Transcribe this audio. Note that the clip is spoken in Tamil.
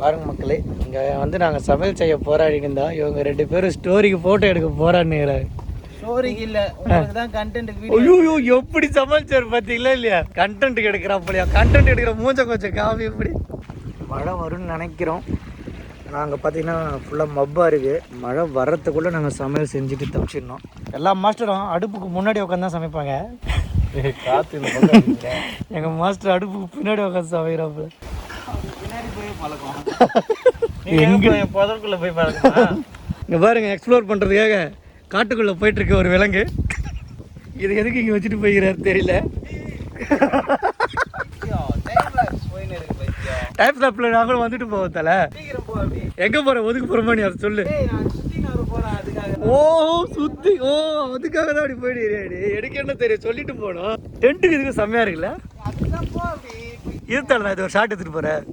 பாருங்க மக்களே, இங்கே வந்து நாங்கள் சமையல் செய்ய போராடிட்டு இருந்தோம். இவங்க 2 பேரும் ஸ்டோரிக்கு ஃபோட்டோ எடுக்க போராடினுறாங்க. ஸ்டோரிக்கு இல்லை, உங்களுக்கு தான் கண்டென்ட். ஐயோ எப்படி சமைச்சார் பார்த்தீங்களா இல்லையா? கண்டென்ட்டுக்கு எடுக்கிறாப்பலையா? கண்டென்ட் எடுக்கிற மூஞ்ச கொஞ்சம் காமி. எப்படி மழை வரும்னு நினைக்கிறோம். நாங்கள் பார்த்தீங்கன்னா ஃபுல்லாக மப்பாக இருக்குது. மழை வர்றதுக்குள்ளே நாங்கள் சமையல் செஞ்சுட்டு தப்பிச்சிடணும். எல்லா மாஸ்டரும் அடுப்புக்கு முன்னாடி உட்காந்து தான் சமைப்பாங்க. காற்று எங்கள் மாஸ்டர் அடுப்புக்கு பின்னாடி உட்காந்து சமைக்கிறாப்புல. பின்னாடி போய் பழக்கம். எங்கே புதற்குள்ளே போய் பழக்கம். இங்கே பாருங்கள், எக்ஸ்ப்ளோர் பண்ணுறதுக்காக காட்டுக்குள்ளே போயிட்டுருக்கு ஒரு விலங்கு. இது எதுக்கு இங்கே வச்சுட்டு போய்கிறாரு தெரியல. டைப் ஸ்டாப்பில் நாங்களும் வந்துட்டு போவோம் தலை. எங்கே போகிற ஒதுக்கு போகிறோமா நீ அதை சொல்லு. ஓ சுற்றி அதுக்காக தான் அப்படி போயிடுறேன். எனக்கு என்ன தெரியும், சொல்லிட்டு போனோம். டென்ட்டுக்கு இதுக்கு செம்மையாக இருக்குல்ல. இருந்தாலும் நான் இது ஒரு ஷார்ட் எடுத்துகிட்டு போகிறேன்.